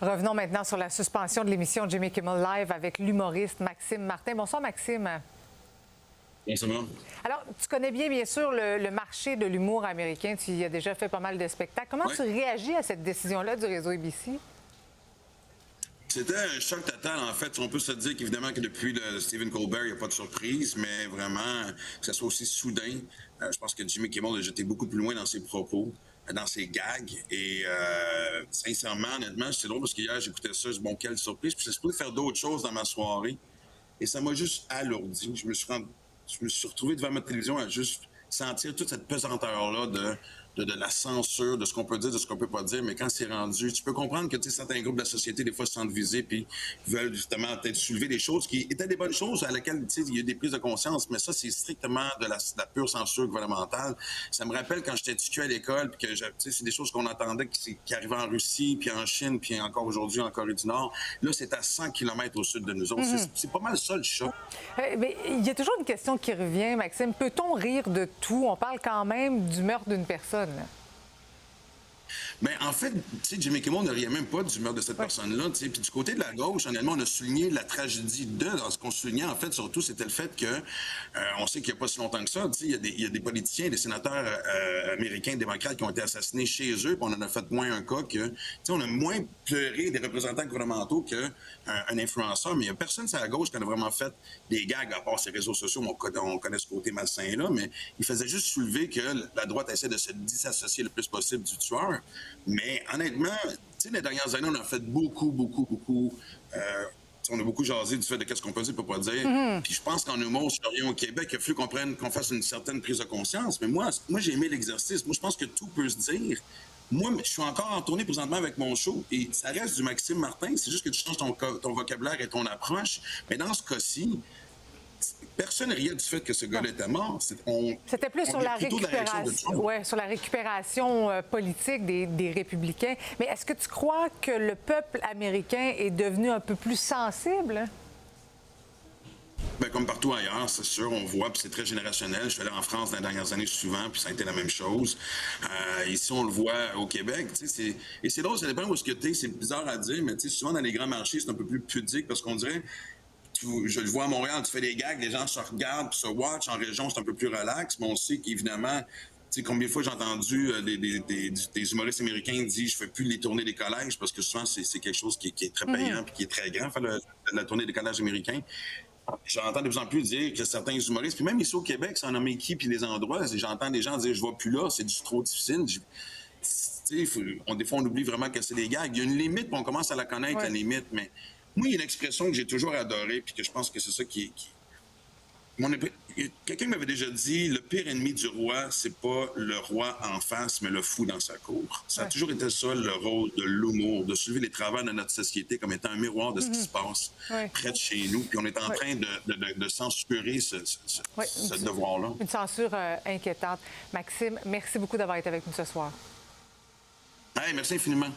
Revenons maintenant sur la suspension de l'émission Jimmy Kimmel Live avec l'humoriste Maxime Martin. Bonsoir, Maxime. Bon, ça va? Alors, tu connais bien sûr, le marché de l'humour américain. Tu y as déjà fait pas mal de spectacles. Comment tu réagis à cette décision-là du réseau ABC? C'était un choc total, en fait. On peut se dire qu'évidemment que depuis le Stephen Colbert, il n'y a pas de surprise, mais vraiment, que ça soit aussi soudain, je pense que Jimmy Kimmel a jeté beaucoup plus loin dans ses propos, dans ses gags. Et sincèrement, honnêtement, c'est drôle parce qu'hier, j'écoutais ça, je dis, bon, quelle surprise. Puis je pouvais faire d'autres choses dans ma soirée. Et ça m'a juste alourdi. Je me suis retrouvé devant ma télévision à juste sentir toute cette pesanteur-là de la censure, de ce qu'on peut dire, de ce qu'on peut pas dire. Mais quand c'est rendu, tu peux comprendre que certains groupes de la société, des fois, se sentent visés puis veulent justement peut-être soulever des choses qui étaient des bonnes choses à laquelle il y a eu des prises de conscience. Mais ça, c'est strictement de la pure censure gouvernementale. Ça me rappelle quand j'étais étudiant à l'école puis que c'est des choses qu'on entendait qui arrivaient en Russie, puis en Chine, puis encore aujourd'hui en Corée du Nord. Là, c'est à 100 km au sud de nous autres. C'est pas mal ça, le choc. Mais il y a toujours une question qui revient, Maxime. Peut-on rire de tout? On parle quand même du meurtre d'une personne. Mais en fait, tu sais, Jimmy Kimmel ne riait même pas du meurtre de cette personne-là. Puis du côté de la gauche, honnêtement, on a souligné la tragédie dans ce qu'on soulignait, en fait, surtout, c'était le fait que, on sait qu'il n'y a pas si longtemps que ça, il y a des politiciens, des sénateurs américains, démocrates qui ont été assassinés chez eux, puis on en a fait moins un cas que, on a moins pleuré des représentants gouvernementaux qu'un influenceur, mais il n'y a personne sur la gauche qui en a vraiment fait des gags, à part ces réseaux sociaux, on connaît ce côté malsain-là, mais il faisait juste soulever que la droite essaie de se disassocier le plus possible du tueur. Mais honnêtement, tu sais, les dernières années, on a fait beaucoup. On a beaucoup jasé du fait de qu'est-ce qu'on peut dire, peut pas dire. Puis je pense qu'en humour, sur rien au Québec, il a fallu qu'on fasse une certaine prise de conscience. Mais moi j'ai aimé l'exercice. Moi, je pense que tout peut se dire. Moi, je suis encore en tournée présentement avec mon show et ça reste du Maxime Martin. C'est juste que tu changes ton vocabulaire et ton approche. Mais dans ce cas-ci, personne ne riait du fait que ce gars-là était mort. C'était plus sur la récupération politique des républicains. Mais est-ce que tu crois que le peuple américain est devenu un peu plus sensible? Bien, comme partout ailleurs, c'est sûr, on voit, puis c'est très générationnel. Je suis allé en France dans les dernières années souvent, puis ça a été la même chose. Ici, on le voit au Québec. Et c'est drôle, ça dépend où est-ce que tu es. C'est bizarre à dire, mais souvent dans les grands marchés, c'est un peu plus pudique parce qu'on dirait... Je le vois à Montréal, tu fais des gags, les gens se regardent, se watchent. En région, c'est un peu plus relax, mais on sait qu'évidemment, tu sais, combien de fois j'ai entendu des humoristes américains dire je fais plus les tournées des collèges parce que souvent, c'est quelque chose qui est très payant et qui est très grand, faire la tournée des collèges américains. J'entends de plus en plus dire que certains humoristes, puis même ici au Québec, sans nommer qui puis les endroits, j'entends des gens dire je vais plus là, c'est trop difficile. Des fois, on oublie vraiment que c'est des gags. Il y a une limite, puis on commence à la connaître, la limite, mais moi, il y a une expression que j'ai toujours adorée, puis que je pense que c'est ça qui... Quelqu'un m'avait déjà dit, le pire ennemi du roi, c'est pas le roi en face, mais le fou dans sa cour. Ça a toujours été ça, le rôle de l'humour, de soulever les travers de notre société comme étant un miroir de ce qui se passe près de chez nous. Puis on est en train de censurer ce devoir-là. Une censure inquiétante. Maxime, merci beaucoup d'avoir été avec nous ce soir. Hey, merci infiniment.